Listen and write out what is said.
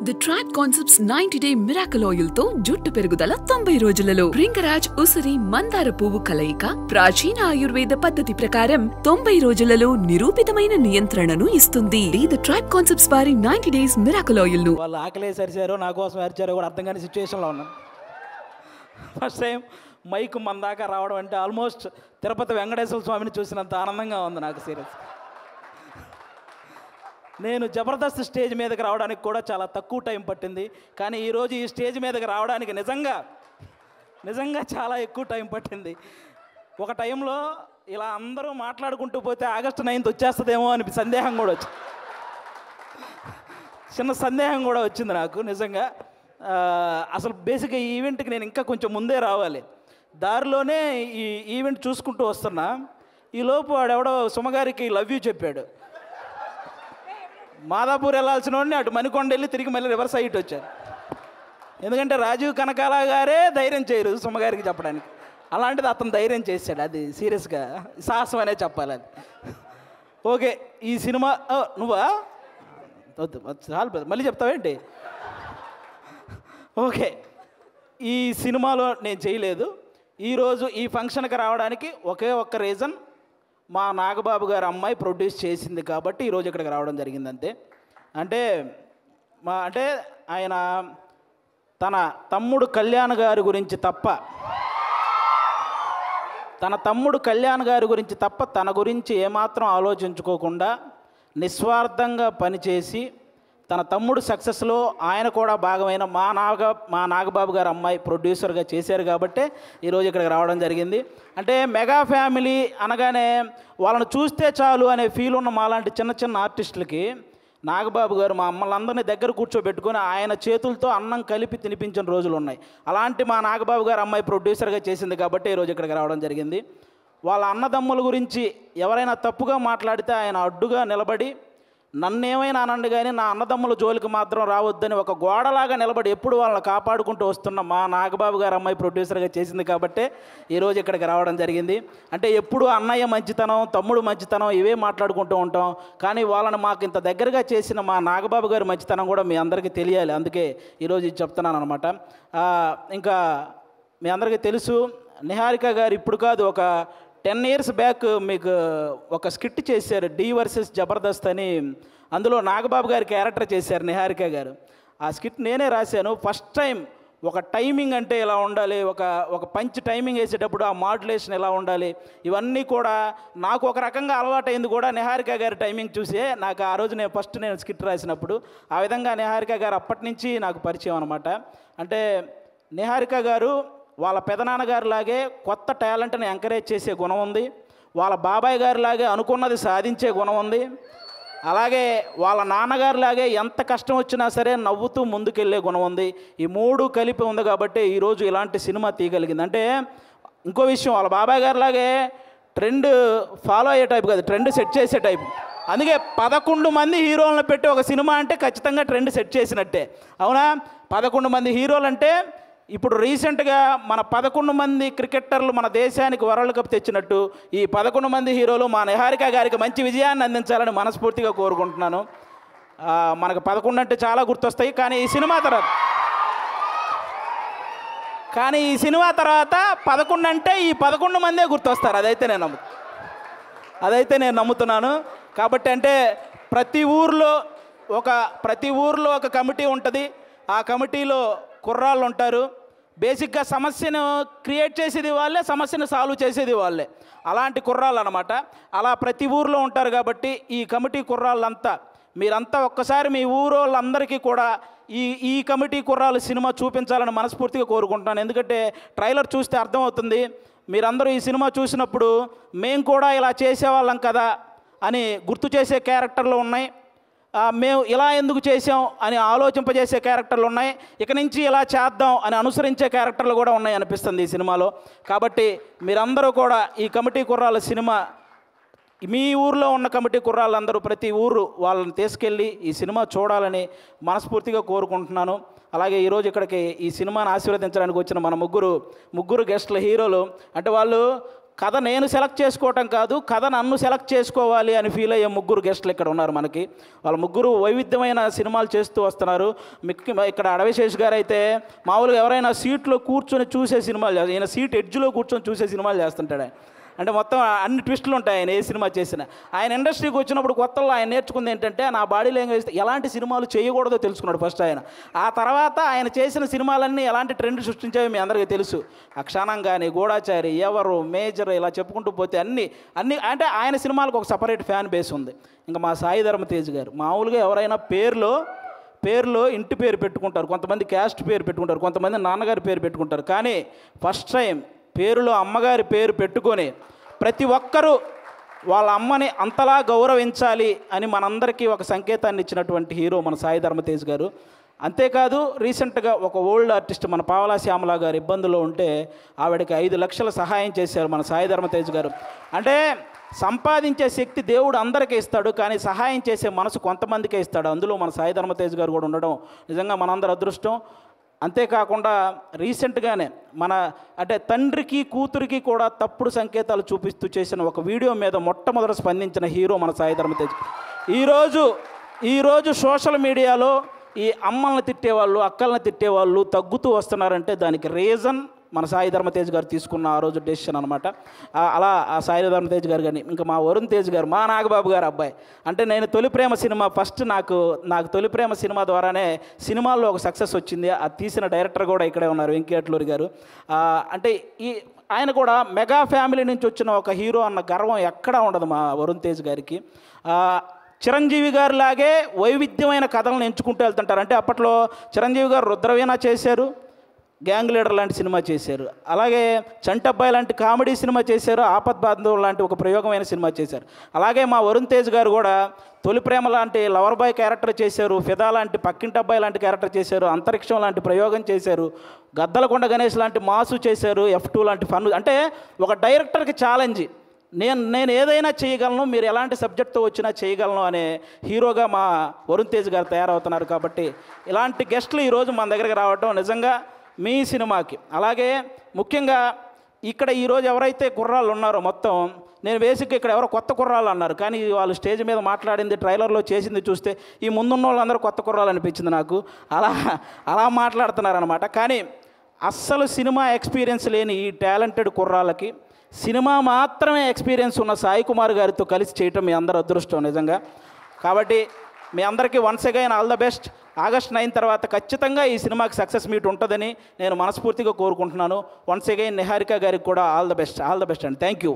The Tribe Concepts 90-day Miracle Oil తో జుట్టు పెరుగుదల 90 రోజులలో రింగరాజ్ ఉసిరి మందార పువ్వు కలయిక ప్రాచీన ఆయుర్వేద పద్ధతి ప్రకారం 90 రోజులలో నిరూపితమైన నియంత్రణను ఇస్తుంది. The Tribe Concepts వారి 90 days Miracle Oil ను వాళ్ళు ఆకలేసి అరిచారో నా కోసం అరిచారో కూడా అర్థం కాని సిచ్యువేషన్లో ఉన్నాను. ఫస్ట్ టైం మైక్ మన దాకా రావడం అంటే ఆల్మోస్ట్ తిరుపతి వెంకటేశ్వర స్వామిని చూసినంత ఆనందంగా ఉంది నాకు. సీరియస్, నేను జబర్దస్త్ స్టేజ్ మీదకి రావడానికి కూడా చాలా తక్కువ టైం పట్టింది, కానీ ఈరోజు ఈ స్టేజ్ మీదకి రావడానికి నిజంగా చాలా ఎక్కువ టైం పట్టింది. ఒక టైంలో ఇలా అందరూ మాట్లాడుకుంటూ పోతే ఆగస్టు 9th వచ్చేస్తుందేమో అని సందేహం కూడా వచ్చింది. చిన్న సందేహం కూడా వచ్చింది నాకు నిజంగా. అసలు బేసిక్గా ఈ ఈవెంట్కి నేను ఇంకా కొంచెం ముందే రావాలి. దారిలోనే ఈ ఈవెంట్ చూసుకుంటూ వస్తున్నా. ఈలోపు వాడెవడో సుమగారికి లవ్ యూ చెప్పాడు. మాదాపూర్ వెళ్ళాల్సిన వాడిని అటు మణికొండ వెళ్ళి తిరిగి మళ్ళీ రివర్స్ అయ్యి వచ్చారు. ఎందుకంటే రాజీవ్ కనకాల గారే ధైర్యం చేయరు సుమగారికి చెప్పడానికి, అలాంటిది అతను ధైర్యం చేశాడు. అది సీరియస్గా సాహసం అనే చెప్పాలి అది. ఓకే, ఈ సినిమా నువ్వా వద్దు చాలు, మళ్ళీ చెప్తావేంటి? ఓకే, ఈ సినిమాలో నేను చేయలేదు. ఈరోజు ఈ ఫంక్షన్కి రావడానికి ఒకే ఒక్క రీజన్, మా నాగబాబు గారి అమ్మాయి ప్రొడ్యూస్ చేసింది కాబట్టి ఈరోజు ఇక్కడికి రావడం జరిగింది అంతే. అంటే ఆయన తన తమ్ముడు కళ్యాణ్ గారి గురించి తప్ప తన గురించి ఏమాత్రం ఆలోచించుకోకుండా నిస్వార్థంగా పనిచేసి తన తమ్ముడు సక్సెస్లో ఆయన కూడా భాగమైన మా నాగబాబు గారు అమ్మాయి ప్రొడ్యూసర్గా చేశారు కాబట్టి ఈరోజు ఇక్కడికి రావడం జరిగింది. అంటే మెగా ఫ్యామిలీ అనగానే వాళ్ళని చూస్తే చాలు అనే ఫీల్ ఉన్న మాలాంటి చిన్న చిన్న ఆర్టిస్టులకి నాగబాబు గారు మా అమ్మలందరినీ దగ్గర కూర్చోబెట్టుకొని ఆయన చేతులతో అన్నం కలిపి తినిపించిన రోజులు ఉన్నాయి. అలాంటి మా నాగబాబు గారు అమ్మాయి ప్రొడ్యూసర్గా చేసింది కాబట్టి ఈరోజు ఇక్కడికి రావడం జరిగింది. వాళ్ళ అన్నదమ్ముల గురించి ఎవరైనా తప్పుగా మాట్లాడితే ఆయన అడ్డుగా నిలబడి నన్నేమైనా అనండి కానీ నా అన్నదమ్ముల జోలికి మాత్రం రావద్దని ఒక గోడలాగా నిలబడి ఎప్పుడు వాళ్ళని కాపాడుకుంటూ వస్తున్న మా నాగబాబు గారు అమ్మాయి ప్రొడ్యూసర్గా చేసింది కాబట్టే ఈరోజు ఇక్కడికి రావడం జరిగింది. అంటే ఎప్పుడు అన్నయ్య మంచితనం, తమ్ముడు మంచితనం ఇవే మాట్లాడుకుంటూ ఉంటాం, కానీ వాళ్ళని మాకు ఇంత దగ్గరగా చేసిన మా నాగబాబు గారి మంచితనం కూడా మీ అందరికీ తెలియాలి, అందుకే ఈరోజు ఇది చెప్తున్నాను అనమాట. ఇంకా మీ అందరికీ తెలుసు, నిహారిక గారు ఇప్పుడు కాదు ఒక 10 years బ్యాక్ మీకు ఒక స్కిట్ చేశారు, డి వర్సెస్ జబర్దస్త్ అని. అందులో నాగబాబు గారి క్యారెక్టర్ చేశారు నిహారిక గారు. ఆ స్కిట్ నేనే రాశాను. ఫస్ట్ టైం ఒక టైమింగ్ అంటే ఎలా ఉండాలి, ఒక పంచ్ టైమింగ్ వేసేటప్పుడు ఆ మాడ్యులేషన్ ఎలా ఉండాలి, ఇవన్నీ కూడా నాకు ఒక రకంగా అలవాటైంది కూడా నిహారిక గారి టైమింగ్ చూసే. నాకు ఆ రోజు నేను స్కిట్ రాసినప్పుడు ఆ విధంగా నిహారిక గారు అప్పటి నుంచి నాకు పరిచయం అనమాట. అంటే నిహారిక గారు వాళ్ళ పెదనాన్నగారిలాగే కొత్త టాలెంట్ని ఎంకరేజ్ చేసే గుణం ఉంది, వాళ్ళ బాబాయ్ గారిలాగే అనుకున్నది సాధించే గుణం ఉంది, అలాగే వాళ్ళ నాన్నగారిలాగే ఎంత కష్టం వచ్చినా సరే నవ్వుతూ ముందుకెళ్ళే గుణం ఉంది. ఈ మూడు కలిపి ఉంది కాబట్టి ఈరోజు ఇలాంటి సినిమా తీయగలిగింది. అంటే ఇంకో విషయం, వాళ్ళ బాబాయ్ గారిలాగే ట్రెండ్ ఫాలో అయ్యే టైప్ కాదు, ట్రెండ్ సెట్ చేసే టైప్. అందుకే 11 మంది హీరోలను పెట్టి ఒక సినిమా అంటే ఖచ్చితంగా ట్రెండ్ సెట్ చేసినట్టే, అవునా? 11 మంది హీరోలు అంటే ఇప్పుడు రీసెంట్గా మన 11 మంది క్రికెటర్లు మన దేశానికి వరల్డ్ కప్ తెచ్చినట్టు ఈ 11 మంది హీరోలు మా నిహారిక గారికి మంచి విజయాన్ని అందించాలని మనస్ఫూర్తిగా కోరుకుంటున్నాను. మనకు 11 అంటే చాలా గుర్తొస్తాయి, కానీ ఈ సినిమా తర్వాత 11 అంటే ఈ 11 మందే గుర్తొస్తారు. అదైతే నేను నమ్ముతున్నాను. కాబట్టి అంటే ప్రతి ఊర్లో ఒక కమిటీ ఉంటుంది, ఆ కమిటీలో కుర్రాళ్ళు ఉంటారు. బేసిక్గా సమస్యను క్రియేట్ చేసేది వాళ్ళే, సమస్యను సాల్వ్ చేసేది వాళ్ళే, అలాంటి కుర్రాళ్ళు అనమాట. అలా ప్రతి ఊర్లో ఉంటారు కాబట్టి ఈ కమిటీ కుర్రాళ్ళంతా మీరంతా ఒక్కసారి మీ ఊరోళ్ళందరికీ కూడా ఈ కమిటీ కుర్రాళ్ళు సినిమా చూపించాలని మనస్ఫూర్తిగా కోరుకుంటున్నాను. ఎందుకంటే ట్రైలర్ చూస్తే అర్థమవుతుంది, మీరందరూ ఈ సినిమా చూసినప్పుడు మేము కూడా ఇలా చేసేవాళ్ళం కదా అని గుర్తు చేసే క్యారెక్టర్లు ఉన్నాయి, మేము ఇలా ఎందుకు చేసాం అని ఆలోచింపజేసే క్యారెక్టర్లు ఉన్నాయి, ఇక నుంచి ఇలా చేద్దాం అని అనుసరించే క్యారెక్టర్లు కూడా ఉన్నాయి అనిపిస్తుంది ఈ సినిమాలో. కాబట్టి మీరందరూ కూడా ఈ కమిటీ కుర్రాళ్ళ సినిమా, మీ ఊర్లో ఉన్న కమిటీ కుర్రాళ్ళందరూ ప్రతి ఊరు వాళ్ళని తీసుకెళ్ళి ఈ సినిమా చూడాలని మనస్ఫూర్తిగా కోరుకుంటున్నాను. అలాగే ఈరోజు ఇక్కడికి ఈ సినిమాను ఆశీర్వదించడానికి వచ్చిన మన ముగ్గురు గెస్టుల హీరోలు, అంటే వాళ్ళు కథ నేను సెలెక్ట్ చేసుకోవటం కాదు, కథ నన్ను సెలెక్ట్ చేసుకోవాలి అని ఫీల్ అయ్యే ముగ్గురు గెస్టులు ఇక్కడ ఉన్నారు మనకి. వాళ్ళ ముగ్గురు వైవిధ్యమైన సినిమాలు చేస్తూ వస్తున్నారు. ఇక్కడ అడవిశేష్ గారు అయితే మామూలుగా ఎవరైనా సీట్లో కూర్చొని చూసే సినిమాలు చేస్తారు, ఈయన సీట్ ఎడ్జ్లో కూర్చొని చూసే సినిమాలు చేస్తుంటాడు. అంటే మొత్తం అన్ని ట్విస్టులు ఉంటాయి ఆయన ఏ సినిమా చేసినా. ఆయన ఇండస్ట్రీకి వచ్చినప్పుడు కొత్తలో ఆయన నేర్చుకుంది ఏంటంటే నా బాడీ లాంగ్వేజ్ ఎలాంటి సినిమాలు చేయకూడదో తెలుసుకున్నాడు ఫస్ట్ ఆయన. ఆ తర్వాత ఆయన చేసిన సినిమాలన్నీ ఎలాంటి ట్రెండ్ సృష్టించాయో మీ అందరికీ తెలుసు. అక్షానం కానీ, గూఢాచారి, ఎవరు, మేజర్, ఇలా చెప్పుకుంటూ పోతే అన్ని అంటే ఆయన సినిమాలకు ఒక సపరేట్ ఫ్యాన్ బేస్ ఉంది. ఇంకా మా సాయి ధర్మ తేజ్ గారు మామూలుగా ఎవరైనా పేరులో ఇంటి పేరు పెట్టుకుంటారు, కొంతమంది క్యాస్ట్ పేరు పెట్టుకుంటారు, కొంతమంది నాన్నగారి పేరు పెట్టుకుంటారు. కానీ ఫస్ట్ టైం పేరులో అమ్మగారి పేరు పెట్టుకొని ప్రతి ఒక్కరూ వాళ్ళ అమ్మని అంతలా గౌరవించాలి అని మనందరికీ ఒక సంకేతాన్ని ఇచ్చినటువంటి హీరో మన సాయి ధర్మ తేజ్ గారు. అంతేకాదు రీసెంట్గా ఒక ఓల్డ్ ఆర్టిస్ట్ మన పావలా శ్యామల గారు ఇబ్బందుల్లో ఉంటే ఆవిడకి 5 లక్షల సహాయం చేశారు మన సాయి ధర్మ తేజ్ గారు. అంటే సంపాదించే శక్తి దేవుడు అందరికీ ఇస్తాడు, కానీ సహాయం చేసే మనసు కొంతమందికే ఇస్తాడు. అందులో మన సాయి ధర్మ తేజ్ గారు కూడా ఉండడం నిజంగా మనందరి అదృష్టం. అంతేకాకుండా రీసెంట్గానే అంటే తండ్రికి కూతురికి కూడా తప్పుడు సంకేతాలు చూపిస్తూ చేసిన ఒక వీడియో మీద మొట్టమొదట స్పందించిన హీరో మన సాయి ధర్మ తేజ్. ఈరోజు సోషల్ మీడియాలో ఈ అమ్మల్ని తిట్టేవాళ్ళు, అక్కల్ని తిట్టేవాళ్ళు తగ్గుతూ వస్తున్నారంటే దానికి రీజన్ మన సాయి ధర్మ తేజ్ గారు తీసుకున్న ఆ రోజు డెసిషన్ అనమాట. అలా ఆ సాయి ధర్మ తేజ్ గారు కానీ ఇంకా మా వరుణ్ తేజ్ గారు, మా నాగబాబు గారు అబ్బాయి. అంటే నేను తొలి ప్రేమ సినిమా ఫస్ట్ నాకు తొలి ప్రేమ సినిమా ద్వారానే సినిమాల్లో ఒక సక్సెస్ వచ్చింది. అది తీసిన డైరెక్టర్ కూడా ఇక్కడే ఉన్నారు, వెంకటేశ్వరి గారు. అంటే ఆయన కూడా మెగా ఫ్యామిలీ నుంచి వచ్చిన ఒక హీరో అన్న గర్వం ఎక్కడా ఉండదు మా వరుణ్ తేజ్ గారికి. చిరంజీవి గారు లాగే వైవిధ్యమైన కథలను ఎంచుకుంటూ వెళ్తుంటారు. అంటే అప్పట్లో చిరంజీవి గారు రుద్రవీణ చేశారు, గ్యాంగ్ లీడర్ లాంటి సినిమా చేశారు, అలాగే చంటబ్బాయి లాంటి కామెడీ సినిమా చేశారు, ఆపద్ బాంధవ్ లాంటి ఒక ప్రయోగమైన సినిమా చేశారు. అలాగే మా వరుణ్ తేజ్ గారు కూడా తొలి ప్రేమ లాంటి లవర్ బాయ్ క్యారెక్టర్ చేశారు, ఫిదా లాంటి పక్కింటి అబ్బాయి లాంటి క్యారెక్టర్ చేశారు, అంతరిక్షం లాంటి ప్రయోగం చేశారు, గద్దలకొండ గణేష్ లాంటి మాసు చేశారు, F2 లాంటి ఫన్. అంటే ఒక డైరెక్టర్కి ఛాలెంజ్, నేను ఏదైనా చేయగలను, మీరు ఎలాంటి సబ్జెక్ట్తో వచ్చినా చేయగలను అనే హీరోగా మా వరుణ్ తేజ్ గారు తయారవుతున్నారు. కాబట్టి ఇలాంటి గెస్టులు ఈరోజు మన దగ్గరికి రావడం నిజంగా మీ సినిమాకి, అలాగే ముఖ్యంగా ఇక్కడ ఈరోజు ఎవరైతే కుర్రాళ్ళు ఉన్నారో మొత్తం, నేను బేసిక్గా ఇక్కడ ఎవరో కొత్త కుర్రాళ్ళు అన్నారు, కానీ వాళ్ళు స్టేజ్ మీద మాట్లాడింది, ట్రైలర్లో చేసింది చూస్తే ఈ ముందున్న వాళ్ళందరూ కొత్త కుర్రాళ్ళు అనిపించింది నాకు. అలా మాట్లాడుతున్నారనమాట. కానీ అస్సలు సినిమా ఎక్స్పీరియన్స్ లేని ఈ టాలెంటెడ్ కుర్రాళ్ళకి సినిమా మాత్రమే ఎక్స్పీరియన్స్ ఉన్న సాయి కుమార్ గారితో కలిసి చేయటం మీ అందరూ అదృష్టం నిజంగా. కాబట్టి మీ అందరికీ once again all the best. August 9 తర్వాత ఖచ్చితంగా ఈ సినిమాకి సక్సెస్ మీట్ ఉంటుందని నేను మనస్ఫూర్తిగా కోరుకుంటున్నాను. వన్స్ అగైన్ నిహారిక గారికి కూడా ఆల్ ద బెస్ట్ అండి. Thank you.